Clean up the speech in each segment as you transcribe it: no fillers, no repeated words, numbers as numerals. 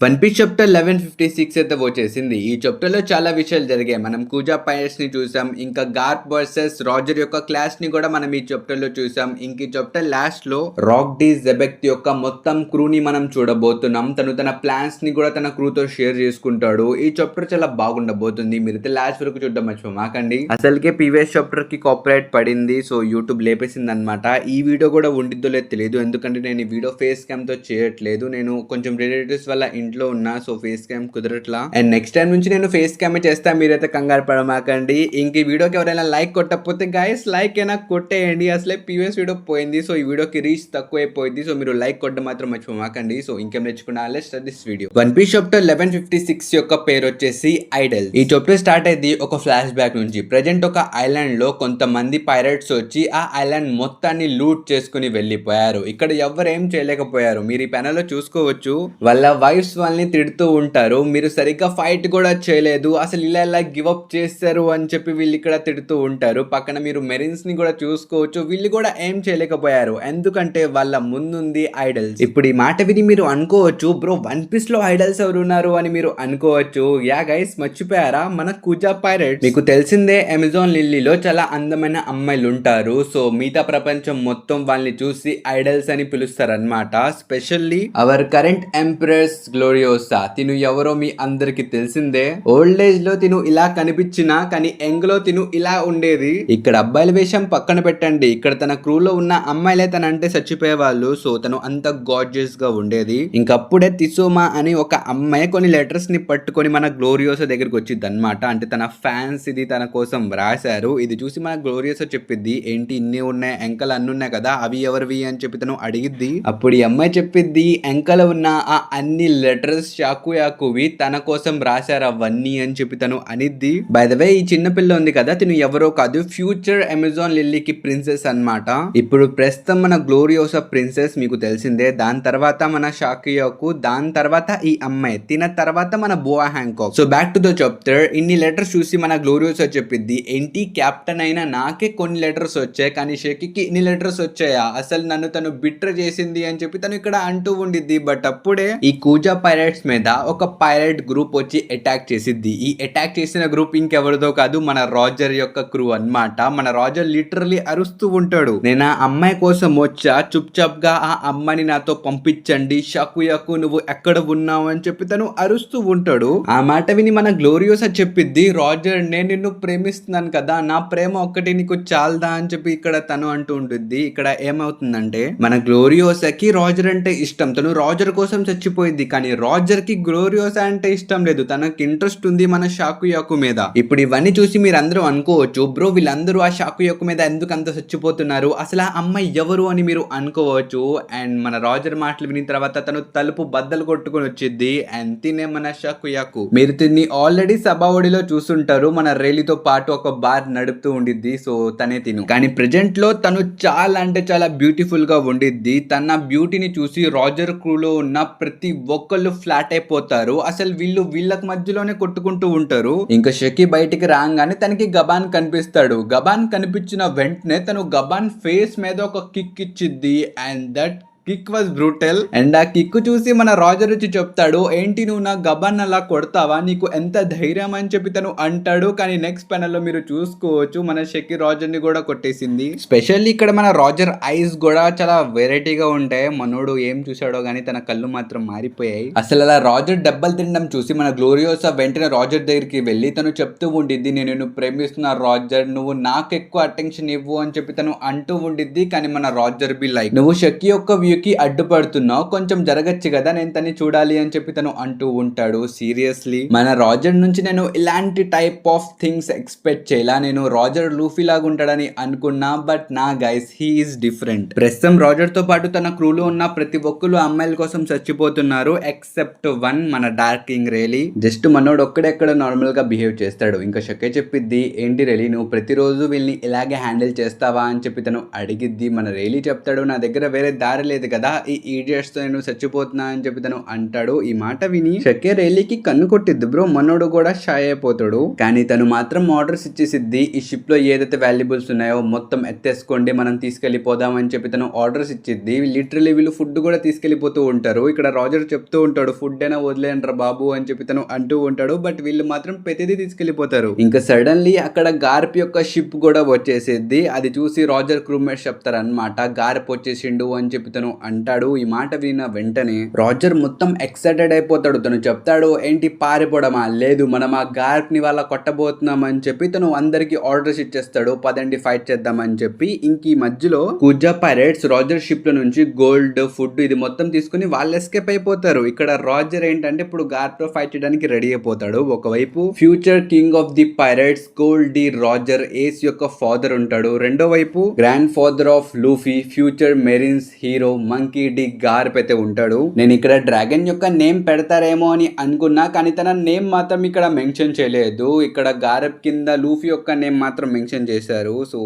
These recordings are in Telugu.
వన్ పీస్ చాప్టర్ 1156 అయితే వచ్చేసింది. ఈ చాప్టర్ లో చాలా విషయాలు జరిగాయి. మనం కూజా పైరట్స్ ని చూసాం. ఇంకా గార్ప్ వర్సెస్ రాజర్ యొక్క క్లాష్ ని కూడా మనం ఈ చాప్టర్ లో చూసాం. ఇంక ఈ చాప్టర్ లాస్ట్ లో రాక్ డి జెబెక్ట్ యొక్క మొత్తం క్రూని మనం చూడబోతున్నాం. తను తన ప్లాన్స్ ని కూడా తన క్రూతో షేర్ చేసుకుంటాడు. ఈ చాప్టర్ చాలా బాగుండబోతుంది. మీరైతే లాస్ట్ వరకు చూడడం మర్చిపోమాకండి. అసలుకే ప్రీవియస్ చాప్టర్ కి కాపీరైట్ పడింది. సో యూట్యూబ్ లేపేసింది అనమాట. ఈ వీడియో కూడా ఉండిద్దో లేదు తెలియదు. ఎందుకంటే నేను ఈ వీడియో ఫేస్ క్యామ్ తో చేయట్లేదు. నేను కొంచెం రిలేటివ్స్ వల్ల ఇంట్లో ఉన్నా. సో ఫేస్ క్యామ్ కుదరట్లా. అండ్ నెక్స్ట్ టైం నుంచి నేను ఫేస్ క్యామ్ చేస్తా. మీరైతే కంగారు పడమాకండి. ఇంక ఈ వీడియోకి ఎవరైనా లైక్ కొట్టకపోతే గైస్ లైక్ అయినా కొట్టేయండి. అసలే ప్రీవియస్ వీడియో పోయింది. సో ఈ వీడియోకి రీచ్ తక్కువైపోయింది. సో మీరు లైక్ కొట్టడం మాత్రం మర్చిపోమాకండి. సో ఇంకేం నేర్చుకున్నా let's start this video. One piece chapter 1156 యొక్క పేరు వచ్చేసి ఐడల్. ఈ చాప్టర్ స్టార్ట్ అయింది ఒక ఫ్లాష్ బ్యాక్ నుంచి. ప్రెజెంట్ ఒక ఐలాండ్ లో కొంతమంది పైరట్స్ వచ్చి ఆ ఐలాండ్ మొత్తాన్ని లూట్ చేసుకుని వెళ్ళిపోయారు. ఇక్కడ ఎవరు ఏం చేయలేకపోయారు. మీరు ఈ ప్యానెల్ లో చూసుకోవచ్చు. వాళ్ళ వైఫ్స్ వాళ్ళని తిడుతూ ఉంటారు. మీరు సరిగ్గా ఫైట్ కూడా చేయలేదు, అసలు ఇలా గివ్ అప్ చేస్తారు అని చెప్పి వీళ్ళు ఇక్కడ తిడుతూ ఉంటారు. పక్కన మీరు మెరిన్స్ ని కూడా చూసుకోవచ్చు. వీళ్ళు కూడా ఏం చేయలేకపోయారు. ఎందుకంటే వాళ్ళ ముందుంది ఐడల్స్. ఇప్పుడు ఈ మాట విని మీరు అనుకోవచ్చు, బ్రో వన్ పీస్ లో ఐడల్స్ ఎవరు ఉన్నారు అని మీరు అనుకోవచ్చు. యా గైస్, మర్చిపోయారా? మన కూజా పైరట్స్. మీకు తెలిసిందే అమెజాన్ లిల్లీలో చాలా అందమైన అమ్మాయిలు ఉంటారు. సో మిగతా ప్రపంచం మొత్తం వాళ్ళని చూసి ఐడల్స్ అని పిలుస్తారు అనమాట. Specially our current empress Gloriosa. తిను ఎవరో మీ అందరికి తెలిసిందే. ఓల్డ్ ఏజ్ లో తిను ఇలా కనిపించినా కానీ యంగ్ లో తిను ఇలా ఉండేది. ఇక్కడ అబ్బాయిల వేషం పక్కన పెట్టండి. ఇక్కడ తన క్రూలో ఉన్న అమ్మాయిలే తన అంటే చచ్చిపోయేవాళ్ళు. సో తను అంత గార్జియస్ గా ఉండేది. ఇంకప్పుడే తిసోమా అని ఒక అమ్మాయి కొన్ని లెటర్స్ ని పట్టుకొని మన గ్లోరియోసా దగ్గరికి వచ్చింది అనమాట. అంటే తన ఫ్యాన్స్ ఇది తన కోసం రాశారు. ఇది చూసి మన గ్లోరియోసా చెప్పిద్ది, ఏంటి ఇన్ని ఉన్నాయి, ఎంకలు అన్ని ఉన్నాయి కదా, అవి ఎవరివి అని చెప్పి తను అడిగిద్ది. అప్పుడు ఈ అమ్మాయి చెప్పిద్ది, ఎంకల ఉన్న ఆ అన్ని లెటర్స్ షాకుయాకువి తన కోసం రాశారు అవన్నీ అని చెప్పి తను అనిద్ది. బై ద వే ఈ చిన్న పిల్ల ఉంది కదా, తిను ఎవరో కాదు, ఫ్యూచర్ అమెజాన్ లిల్లీకి ప్రిన్సెస్ అన్నమాట. ఇప్పుడు ప్రస్తుతం మన గ్లోరియోసా ప్రిన్సెస్ మీకు తెలిసిందే. దాని తర్వాత మన షాకుయాకు, దాని తర్వాత ఈ అమ్మాయి, తిన తర్వాత మన Boa Hancock. So back to the chapter. ఇన్ని లెటర్స్ చూసి మన గ్లోరియోసా చెప్పిద్ది, ఏంటి కెప్టెన్ అయినా నాకే కొన్ని లెటర్స్ వచ్చాయి కానీ షెకికి ఇన్ని లెటర్స్ వచ్చాయా, అసలు నన్ను తను బిట్ర చేసింది అని చెప్పి తను ఇక్కడ అంటూ ఉండిద్ది. బట్ అప్పుడే ఈ కూజా పైరట్స్ మీద ఒక పైరట్ గ్రూప్ వచ్చి అటాక్ చేసిద్ది. ఈ అటాక్ చేసిన గ్రూప్ ఇంకెవరిదో కాదు, మన రాజర్ యొక్క క్రూ అన్నమాట. మన రాజర్ లిటరలీ అరుస్తూ ఉంటాడు, నేను ఆ అమ్మాయి కోసం వచ్చా, చుప్ చాప్ గా ఆ అమ్మాయిని నాతో పంపించండి, షాకుయాకు నువ్వు ఎక్కడ ఉన్నావు అని చెప్పి తను అరుస్తూ ఉంటాడు. ఆ మాట విని మన గ్లోరియోసా చెప్పిద్ది, రాజర్ నేను నిన్ను ప్రేమిస్తున్నాను కదా, నా ప్రేమ ఒక్కటి నీకు చాలదా అని చెప్పి ఇక్కడ తను అంటూ ఉంటుంది. ఇక్కడ ఏమవుతుందంటే మన గ్లోరియోసాకి రాజర్ అంటే ఇష్టం. తను రాజర్ కోసం చచ్చిపోయింది. కానీ రాజర్ కి గ్లోరియోసా అంటే ఇష్టం లేదు. తనకి ఇంట్రెస్ట్ ఉంది మన షాకుయాకు మీద. ఇప్పుడు ఇవన్నీ చూసి మీరు అందరూ అనుకోవచ్చు, బ్రో వీళ్ళందరూ ఆ షాకుయాకు మీద ఎందుకు అంత చచ్చిపోతున్నారు, అసలు ఆ అమ్మాయి ఎవరు అని మీరు అనుకోవచ్చు. అండ్ మన రాజర్ మాటలు విని తర్వాత తను తలుపు బద్దలు కొట్టుకొని వచ్చింది. అండ్ తినే మన షాకుయాకు. మీరు తిని ఆల్రెడీ సబావడిలో చూస్తుంటారు, మన రేలితో పాటు ఒక బార్ నడుపుతూ ఉండిద్ది. సో తనే తిను. కానీ ప్రెజెంట్ లో తను చాలా అంటే చాలా బ్యూటిఫుల్ గా ఉండిద్ది. తన బ్యూటీని చూసి రాజర్ క్రూలో ఉన్న ప్రతి ఒక్కళ్ళు ఫ్లాట్ అయిపోతారు. అసలు వీళ్ళకి మధ్యలోనే కొట్టుకుంటూ ఉంటారు. ఇంకా షకి బయటికి రాగానే తనకి గబాన్ కనిపిస్తాడు. గబాన్ కనిపించిన వెంటనే తను గబాన్ ఫేస్ మీద ఒక కిక్ ఇచ్చిద్ది. And that kick was brutal. అండ్ ఆ కిక్ చూసి మన రాజర్ వచ్చి చెప్తాడు, ఏంటి నువ్వు నా గబాన్ అలా కొడతావా, నీకు ఎంత ధైర్యం అని చెప్పి తను అంటాడు. కానీ నెక్స్ట్ ప్యానెల్ లో మీరు చూసుకోవచ్చు, మన షకి రాజర్ ని కూడా కొట్టేసింది. స్పెషల్లీ ఇక్కడ మన రాజర్ ఐస్ కూడా చాలా వెరైటీగా ఉంటాయి. మనోడు ఏం చూసాడో గానీ తన కళ్ళు మాత్రం మారిపోయాయి. అసలు అలా రాజర్ డబ్బలు తినడం చూసి మన గ్లోరియోసా వెంటనే రాజర్ దగ్గరికి వెళ్ళి తను చెప్తూ ఉండిద్ది, నేను నిన్ను ప్రేమిస్తున్నా రాజర్, నువ్వు నాకు ఎక్కువ అటెన్షన్ ఇవ్వు అని చెప్పి తను అంటూ ఉండిద్ది. కానీ మన రాజర్ బి లైక్, నువ్వు షకి యొక్క కి అడ్డుపడుతున్నావు, కొంచెం జరగచ్చు కదా, నేను తన్ని చూడాలి అని చెప్పి తను అంటూ ఉంటాడు. సీరియస్లీ మన రాజర్ నుంచి నేను ఇలాంటి టైప్ ఆఫ్ థింగ్స్ ఎక్స్పెక్ట్ చేయాల. నేను రాజర్ లూఫీ లాగా ఉంటాడని అనుకున్నా, బట్ నా గైస్ హీ ఈస్ డిఫరెంట్. ప్రస్తుతం రాజర్ తో పాటు తన క్రూలో ఉన్న ప్రతి ఒక్కరు అమ్మాయిల కోసం చచ్చిపోతున్నారు, ఎక్సెప్ట్ వన్ మన డార్క్ కింగ్ రేలీ. జస్ట్ మనోడు ఒక్కడెక్కడ నార్మల్ గా బిహేవ్ చేస్తాడు. ఇంకా షకే చెప్పిద్ది, ఏంటి రేలీ నువ్వు ప్రతిరోజు వీళ్ళని ఇలాగే హ్యాండిల్ చేస్తావా అని చెప్పి తను అడిగిద్ది. మన రేలీ చెప్తాడు, నా దగ్గర వేరే దారి లేదు ఉంటది కదా, ఈ ఈడియట్స్ తో నేను చచ్చిపోతున్నా అని చెప్పి తను అంటాడు. ఈ మాట విని షకే రైలీకి కన్ను కొట్టిద్ది బ్రో, మనోడు కూడా షాయ్ అయిపోతాడు. కానీ తను మాత్రం ఆర్డర్స్ ఇచ్చేసిద్ది, ఈ షిప్ లో ఏదైతే వాల్యుబుల్స్ ఉన్నాయో మొత్తం ఎత్తేసుకోండి, మనం తీసుకెళ్లిపోదాం అని చెప్పి తను ఆర్డర్స్ ఇచ్చిద్ది. లిటరలీ వీళ్ళు ఫుడ్ కూడా తీసుకెళ్లిపోతూ ఉంటారు. ఇక్కడ రాజర్ చెప్తూ ఉంటాడు, ఫుడ్ అయినా వదిలేండ్రా బాబు అని చెప్పి తను అంటూ ఉంటాడు. బట్ వీళ్ళు మాత్రం ప్రతిదీ తీసుకెళ్లిపోతారు. ఇంకా సడన్లీ అక్కడ గార్ప్ యొక్క షిప్ కూడా వచ్చేసేది. అది చూసి రాజర్ క్రూమేట్స్ చెప్తారు అనమాట, గార్ప్ వచ్చేసిండు అని చెప్పి తను అంటాడు. ఈ మాట విన్న వెంటనే రాజర్ మొత్తం ఎక్సైటెడ్ అయిపోతాడు. తను చెప్తాడు, ఏంటి పారిపోవడమా, లేదు మనం ఆ గార్ప్ ని వాళ్ళ కొట్టబోతున్నాం అని చెప్పి తను అందరికి ఆర్డర్స్ ఇచ్చేస్తాడు, పదండి ఫైట్ చేద్దాం అని చెప్పి. ఇంక ఈ మధ్యలో కుజా పైరేట్స్ రాజర్ షిప్ లో నుంచి గోల్డ్, ఫుడ్ ఇది మొత్తం తీసుకుని వాళ్ళు ఎస్కేప్ అయిపోతారు. ఇక్కడ రాజర్ ఏంటంటే ఇప్పుడు గార్ప్ తో ఫైట్ చేయడానికి రెడీ అయిపోతాడు. ఒకవైపు future king of the pirates Gold D Roger Ace యొక్క ఫాదర్ ఉంటాడు. రెండో వైపు grandfather of Luffy future marines hero Monkey D Garp అయితే ఉంటాడు. నేను ఇక్కడ డ్రాగన్ యొక్క నేమ్ పెడతారేమో అని అనుకున్నా, కానీ తన నేమ్ మాత్రం ఇక్కడ మెన్షన్ చేయలేదు. ఇక్కడ గార్ప్ కింద లూఫీ యొక్క నేమ్ మాత్రం మెన్షన్ చేశారు. సో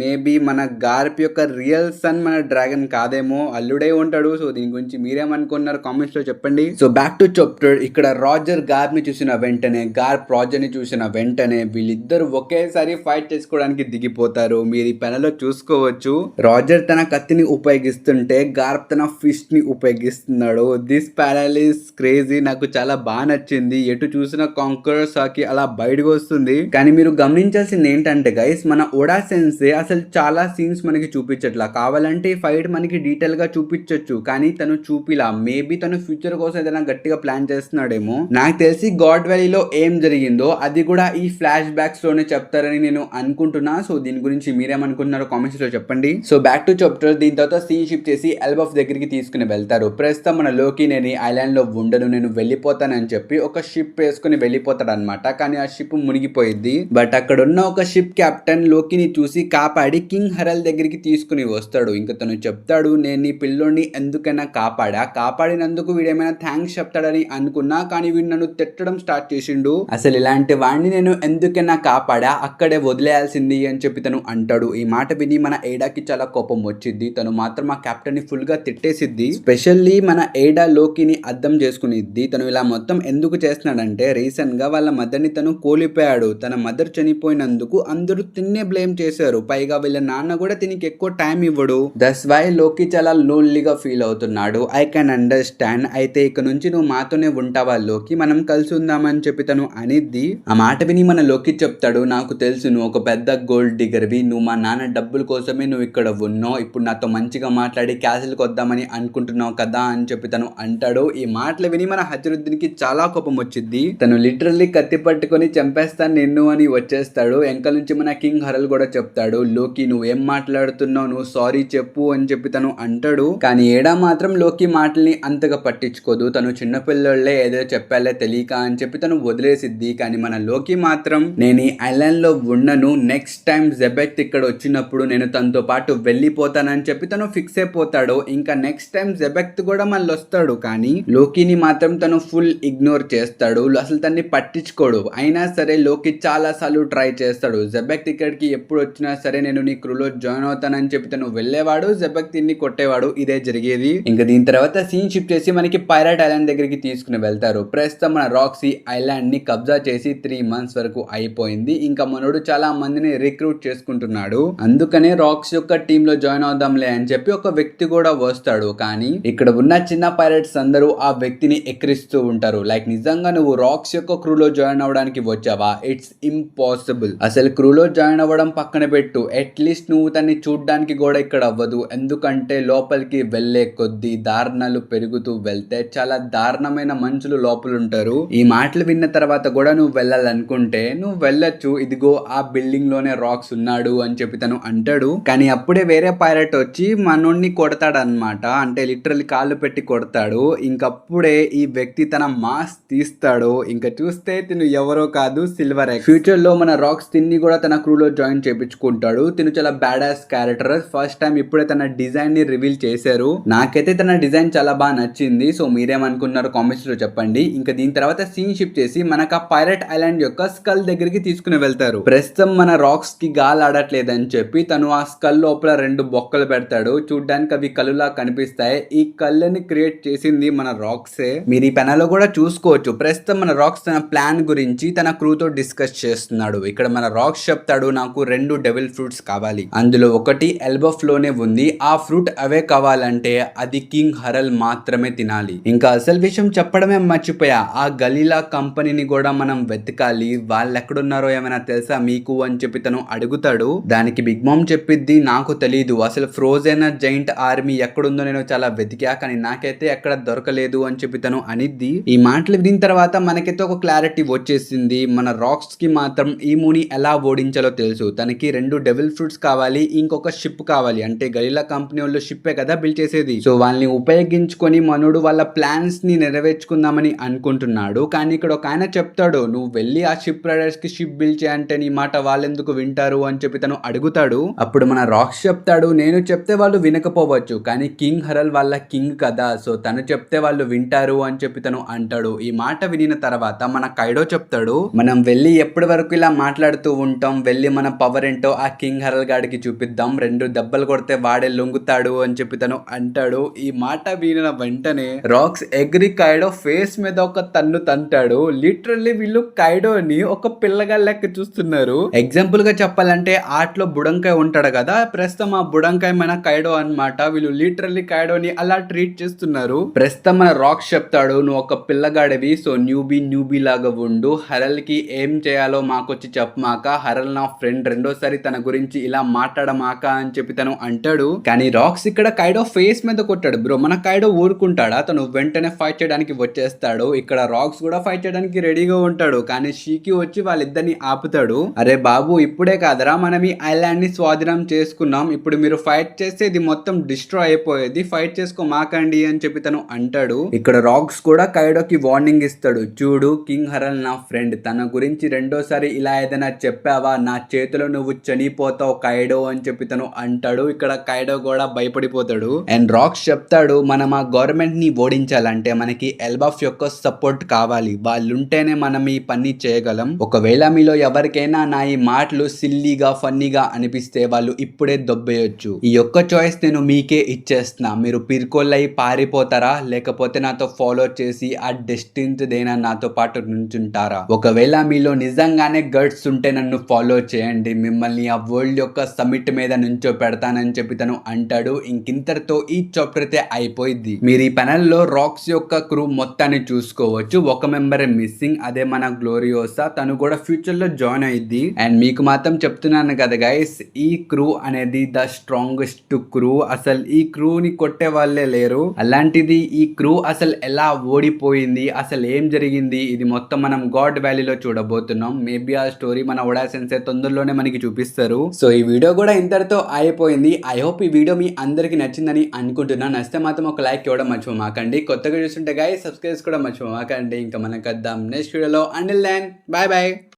మేబీ మన గార్ప్ యొక్క రియల్ సన్ మన డ్రాగన్ కాదేమో, అల్లుడే ఉంటాడు. సో దీని గురించి మీరేమనుకున్నారు కామెంట్స్ లో చెప్పండి. So back to chapter. ఇక్కడ రాజర్ గార్ప్ ని చూసిన వెంటనే, గార్ప్ రాజర్ ని చూసిన వెంటనే వీళ్ళిద్దరు ఒకేసారి ఫైట్ చేసుకోవడానికి దిగిపోతారు. మీరు ఈ పెనలో చూసుకోవచ్చు, రాజర్ తన కత్తిని ఉపయోగిస్తుంటే గార్ప్ తన ఫిస్ట్ ని ఉపయోగిస్తున్నాడు. దిస్ ప్యానల్ ఇస్ క్రేజీ, నాకు చాలా బాగా నచ్చింది. ఎటు చూసిన కాంకర్ సాకి అలా బయటకు వస్తుంది. కానీ మీరు గమనించాల్సింది ఏంటంటే గైస్, మన ఓడా సెన్సే అసలు చాలా సీన్స్ మనకి చూపించట్లా. కావాలంటే ఈ ఫైట్ మనకి డీటెయిల్ గా చూపించొచ్చు, కానీ తను చూపిలా. మేబీ తను ఫ్యూచర్ కోసం ఏదైనా గట్టిగా ప్లాన్ చేస్తున్నాడేమో. నాకు తెలిసి గాడ్ వ్యాలీలో ఏం జరిగిందో అది కూడా ఈ ఫ్లాష్ బ్యాక్స్ లోనే చెప్తారని నేను అనుకుంటున్నా. సో దీని గురించి మీరేమనుకుంటున్నారో కామెంట్స్ లో చెప్పండి. So back to chapter. దీని తర్వాత సీన్ షిఫ్ట్ చేసి ఎల్బఫ్ దగ్గరికి తీసుకుని వెళ్తారు. ప్రస్తుతం మన లోకి నేను ఐలాండ్ లో ఉండను, నేను వెళ్ళిపోతానని చెప్పి ఒక షిప్ వేసుకుని వెళ్ళిపోతాడు అనమాట. కానీ ఆ షిప్ మునిగిపోయింది. బట్ అక్కడ ఉన్న ఒక షిప్ కెప్టెన్ లోకిని చూసి కాపాడి కింగ్ హరల్ దగ్గరికి తీసుకుని వస్తాడు. ఇంకా తను చెప్తాడు, నేను ఈ పిల్లోడిని ఎందుకైనా కాపాడినందుకు వీడేమైనా థ్యాంక్స్ చెప్తాడని అనుకున్నా, కానీ వీడు నన్ను తిట్టడం స్టార్ట్ చేసిండు. అసలు ఇలాంటి వాడిని నేను ఎందుకైనా కాపాడా, అక్కడే వదిలేయాల్సింది అని చెప్పి తను అంటాడు. ఈ మాట విని మన ఏడాకి చాలా కోపం వచ్చింది. తను మాత్రం ఆ కెప్టెన్ ని ఫుల్ గా తిట్టేసిద్ది. స్పెషల్లీ మన ఏడా లోకిని అర్థం చేసుకునిద్ది. తను ఇలా మొత్తం ఎందుకు చేస్తున్నాడంటే, రీసెంట్ గా వాళ్ళ మదర్ ని తను కోల్పోయాడు. తన మదర్ చనిపోయినందుకు అందరూ తిన్నే బ్లేమ్ చేశారు. పైగా వీళ్ళ నాన్న కూడా దీనికి ఎక్కువ టైం ఇవ్వడు. దట్స్ వై లోకి చాలా లోన్లీగా ఫీల్ అవుతున్నాడు. I can understand. అయితే ఇక నుంచి నువ్వు మాతోనే ఉంటావా లోకి, మనం కలిసి ఉందామని చెప్పి తను అనిద్ది. ఆ మాట విని మన లోకి చెప్తాడు, నాకు తెలుసు నువ్వు ఒక పెద్ద గోల్డ్ డిగర్వి, నువ్వు మా నాన్న డబ్బుల కోసమే నువ్వు ఇక్కడ ఉన్నావు, ఇప్పుడు నాతో మంచిగా మాట్లాడి క్యాసిల్కి వద్దామని అనుకుంటున్నావు కదా అని చెప్పి తను అంటాడు. ఈ మాటలు విని మన హజరుద్దీన్ కి చాలా కోపం వచ్చింది. తను లిటరల్లీ కత్తి పట్టుకొని చంపేస్తాను నిన్ను అని వచ్చేస్తాడు. వెనక నుంచి మన కింగ్ హరల్ కూడా చెప్తాడు, లోకి నువ్వేం మాట్లాడుతున్నావు, నువ్వు సారీ చెప్పు అని చెప్పి తను అంటాడు. కానీ ఏడా మాత్రం లోకి మాటల్ని అంతగా పట్టించుకోదు. తను చిన్నపిల్లలే ఏదో చెప్పాలే తెలియక అని చెప్పి తను వదిలేసిద్ది. కానీ మన లోకి మాత్రం, నేను ఈ ఐలాండ్ లో ఉండను, నెక్స్ట్ టైం జెబెక్త్ ఇక్కడ వచ్చినప్పుడు నేను తనతో పాటు వెళ్ళిపోతానని చెప్పి తను ఫిక్స్ అయిపోతాడు. ఇంకా నెక్స్ట్ టైం జెబెక్త్ కూడా మళ్ళీ వస్తాడు. కానీ లోకిని మాత్రం తను ఫుల్ ఇగ్నోర్ చేస్తాడు. అసలు తన్ని పట్టించుకోడు. అయినా సరే లోకి చాలా సార్లు ట్రై చేస్తాడు. జెబెక్త్ ఇక్కడికి ఎప్పుడు వచ్చినా సరే నేను నీ క్రూలో జాయిన్ అవుతానని చెప్పి తను వెళ్ళేవాడు, జెబెక్త్ ని కొట్టేవాడు. ఇదే జరిగేది. ఇంకా దీని తర్వాత సీన్ షిఫ్ట్ చేసి మనకి పైరేట్ ఐలాండ్ దగ్గరికి తీసుకుని వెళ్తారు. ప్రస్తుతం మన రాక్సీ ఐలాండ్ ని కబ్జా చేసి 3 months వరకు అయిపోయింది. ఇంకా మనోడు చాలా మందిని రిక్రూట్ చేసుకుంటున్నాడు. అందుకనే రాక్స్ యొక్క టీమ్ లో జాయిన్ అవుదాంలే అని చెప్పి ఒక వ్యక్తి కూడా వస్తాడు. కానీ ఇక్కడ ఉన్న చిన్న పైరేట్స్ అందరూ ఆ వ్యక్తిని ఎక్కిరిస్తూ ఉంటారు. లైక్ నిజంగా నువ్వు రాక్స్ యొక్క క్రూలో జాయిన్ అవడానికి వచ్చావా, ఇట్స్ ఇంపాసిబుల్. అసలు క్రూలో జాయిన్ అవ్వడం పక్కన పెట్టు, అట్లీస్ట్ నువ్వు తన్ని చూడ్డానికి కూడా ఇక్కడ అవ్వదు. ఎందుకంటే లోపలికి వెళ్లే కొద్దీ దారుణాలు పెరుగుతూ వెళ్తే చాలా దారుణమైన మనుషులు లోపల ఉంటారు. ఈ మాటలు విన్న తర్వాత కూడా నువ్వు వెళ్ళాలనుకుంటే నువ్వు వెళ్ళొచ్చు, ఇదిగో ఆ బిల్డింగ్ లోనే రాక్స్ ఉన్నాడు అని చెప్పి తను అంటాడు. కానీ అప్పుడే వేరే పైరట్ వచ్చి మనోడిని కొడతాడు అనమాట. అంటే లిటరల్లీ కాళ్ళు పెట్టి కొడతాడు. ఇంకప్పుడే ఈ వ్యక్తి తన మాస్క్ తీస్తాడు. ఇంకా చూస్తే తిను ఎవరో కాదు, సిల్వర్ ఎక్స్. ఫ్యూచర్ లో మన రాక్స్ తిన్ని కూడా తన క్రూలో జాయిన్ చేపించుకుంటాడు. చెప్తాడు. తిను చాలా బ్యాడాస్ క్యారెక్టర్. ఫస్ట్ టైం ఇప్పుడే తన డిజైన్ ని రివీల్ చేశారు. నాకైతే తన డిజైన్ చాలా బాగా నచ్చింది. సో మీరేమనుకున్నారు కామెంట్స్ లో చెప్పండి. ఇంకా దీని తర్వాత సీన్ షిఫ్ట్ చేసి మనకు ఆ పైరట్ ఐలాండ్ యొక్క స్కల్ దగ్గరికి తీసుకుని వెళ్తారు. ప్రస్తుతం మన రాక్స్ కి గాలి ఆడట్లేదని చెప్పి తను ఆ స్కల్ లోపల 2 బొక్కలు పెడతాడు. చూడ్డానికి అవి కళ్ళులా కనిపిస్తాయి. ఈ కళ్ళని క్రియేట్ చేసింది మన రాక్సే. మీరు ఈ పెనాలో కూడా చూసుకోవచ్చు. ప్రస్తుతం మన రాక్స్ తన ప్లాన్ గురించి తన క్రూతో డిస్కస్ చేస్తున్నాడు. ఇక్కడ మన రాక్స్ చెప్తాడు, నాకు 2 డెవిల్ ఫ్రూట్స్ కావాలి. అందులో ఒకటి ఎల్బఫ్ లోనే ఉంది. ఆ ఫ్రూట్ అవే కావాలంటే అది కింగ్ హరల్ మాత్రమే తినాలి. ఇంకా అసలు విషయం చెప్పడమే మర్చిపోయా. ఆ గలీలా కంపెనీని కూడా మనం వెతకాలి. వాళ్ళు ఎక్కడున్నారో ఏమైనా తెలుసా మీకు అని చెప్పి తను అడుగుతాడు. దానికి బిగ్ మామ్ చెప్పిద్ది, నాకు తెలీదు. అసలు ఫ్రోజెన్ జైంట్ ఆర్మీ ఎక్కడుందో నేను చాలా వెతికా, కానీ నాకైతే ఎక్కడ దొరకలేదు అని చెప్పి తను అనిద్ది. ఈ మాటలు విన్న తర్వాత మనకైతే ఒక క్లారిటీ వచ్చేసింది. మన రాక్స్ కి మాత్రం ఈ మూని ఎలా ఓడించాలో తెలుసు. తనకి 2 డెవిల్ ఫ్రూట్స్ కావాలి, ఇంకొక షిప్ కావాలి. అంటే గలీలా కంపెనీ వాళ్ళు షిప్పే కదా బిల్డ్ చేసేది. సో వాళ్ళని ఉపయోగించుకొని మనోడు వాళ్ళ ప్లాన్స్ ని నెరవేర్చుకుందామని అనుకుంటున్నాడు. కానీ ఇక్కడ ఒక ఆయన చెప్తాడు, నువ్వు వెళ్ళి ఆ షిప్ రైడర్స్ కి షిప్ బిల్డ్ చేయంటే నీ మాట వాళ్ళెందుకు వింటారు అని చెప్పి తను అడుగుతాడు. అప్పుడు మన రాక్స్ చెప్తాడు, నేను చెప్తే వాళ్ళు వినకపోవచ్చు, కానీ కింగ్ హరల్ వాళ్ళ కింగ్ కదా, సో తను చెప్తే వాళ్ళు వింటారు అని చెప్పి తను అంటాడు. ఈ మాట వినిన తర్వాత మన కైడో చెప్తాడు, మనం వెళ్ళి ఎప్పటి వరకు ఇలా మాట్లాడుతూ ఉంటాం, వెళ్ళి మన పవర్ ఏంటో ఆ కింగ్ హరల్ గాడికి చూపిద్దాం, 2 దెబ్బలు కొడితే వాడే లొంగుతాడు అని చెప్పి తను అంటాడు. ఈ మాట వినిన వెంటనే రాక్స్ ఎగ్రి కైడో ఫేస్ మీద ఒక తన్ను తంటాడు. లిటరల్లీ వీళ్ళు కైడోని ఒక పిల్లగా లెక్క చూస్తున్నారు. ఎగ్జాంపుల్ గా చెప్పాలంటే ఆటలో బుడంకాయ ఉంటాడు కదా, ప్రస్తుతం ఆ బుడంకాయ మన కైడో అన్నమాట. వీళ్ళు లిటరల్లీ కైడోని అలా ట్రీట్ చేస్తున్నారు. ప్రస్తుతం మన రాక్స్ చెప్తాడు, నువ్వు ఒక పిల్లగాడివి, సో న్యూబీ లాగా ఉండు. హరల్ కి ఏం చేయాలో మాకొచ్చి చెప్పమాక, హరల్ నా ఫ్రెండ్, రెండోసారి తన గురించి ఇలా మాట్లాడమాక అని చెప్పి తను అంటాడు. కానీ రాక్స్ ఇక్కడ కైడో ఫేస్ మీద కొట్టాడు. బ్రో మన కైడో ఊరుకుంటాడా? తను వెంటనే ఫైట్ చేయడానికి వచ్చేస్తాడు. ఇక్కడ రాక్స్ కూడా ఫైట్ చేయడానికి రెడీగా ఉంటాడు. కానీ షీకి వచ్చి వాళ్ళిద్దరిని ఆపుతాడు. అరే బాబు, ఇప్పుడే కాదరా మనం ఈ ఐలాండ్ ని స్వాధీనం చేసుకున్నాం, ఇప్పుడు మీరు ఫైట్ చేస్తే ఇది మొత్తం డిస్ట్రాయ్ అయిపోయేది, ఫైట్ చేసుకోమాకండి అని చెప్పి తను అంటాడు. ఇక్కడ రాక్స్ కూడా కైడోకి వార్నింగ్ ఇస్తాడు, చూడు కింగ్ హరల్ నా ఫ్రెండ్, తన గురించి రెండోసారి ఇలా ఏదైనా చెప్పావా నా చేతిలో నువ్వు చనిపోతావు కైడో అని చెప్పి తను అంటాడు. ఇక్కడ కైడో కూడా భయపడిపోతాడు. అండ్ రాక్స్ చెప్తాడు, మనం ఆ గవర్నమెంట్ ని ఓడించాలంటే మనకి ఎల్బఫ్ యొక్క సపోర్ట్ కావాలి, వాళ్ళుంటేనే మనం ఈ పని చేయగలం. ఒకవేళ మీలో ఎవరికైనా నా ఈ మాటలు సిల్లీగా ఫన్నీగా అనిపిస్తే వాళ్ళు ఇప్పుడే దొబ్బేయొచ్చు. ఈ యొక్క చాయిస్ నేను మీకే ఇచ్చేస్తున్నా. మీరు పిర్కోళ్ళై పారిపోతారా, లేకపోతే నాతో ఫాలో చేసి ఆ డెస్టిన్స్ దేనా నాతో పాటు నుంచుంటారా? ఒకవేళ మీలో నిజంగానే గట్స్ ఉంటే నన్ను ఫాలో చేయండి, మిమ్మల్ని ఆ వరల్డ్ యొక్క సమిట్ మీద నుంచో పెడతానని చెప్పి తను అంటాడు. ఇంకింతటితో ఈ చాప్టర్ అయితే అయిపోయింది. మీరు ఈ పెనల్ లో రాక్స్ యొక్క క్రూ మొత్తాన్ని చూసుకోవచ్చు. ఒక మెంబర్ మిస్సింగ్, అదే మన గ్లోరియోసా. తను కూడా ఫ్యూచర్ లో జాయిన్ అయ్యింది. అండ్ మీకు మాత్రం చెప్తున్నాను కదా గైస్, ఈ క్రూ అనేది ద స్ట్రాంగెస్ట్ క్రూ. అసలు ఈ క్రూని కొట్టే వాళ్ళే లేరు. అలాంటిది ఈ క్రూ అసలు ఎలా ఓడిపోయింది, అసలు ఏం జరిగింది, ఇది మొత్తం మనం గాడ్ వ్యాలీలో చూడబోతున్నాం. మేబీ ఆ స్టోరీ మన ఓడా సెన్సే తొందరలోనే మనకి చూపిస్తారు. సో ఈ వీడియో కూడా ఇంతటితో అయిపోయింది. ఐ హోప్ ఈ వీడియో మీ అందరికి నచ్చిందని అనుకుంటున్నా. నచ్చితే మాత్రం ఒక లైక్ ఇవ్వడం మర్చిపోమాకండి. కొత్తగా చూస్తుంటే గైస్ సబ్స్క్రైబ్ కూడా మర్చిపోమాకండి. ఇంకా మనకు వద్దాం నెక్స్ట్ వీడియోలో. Until then bye by.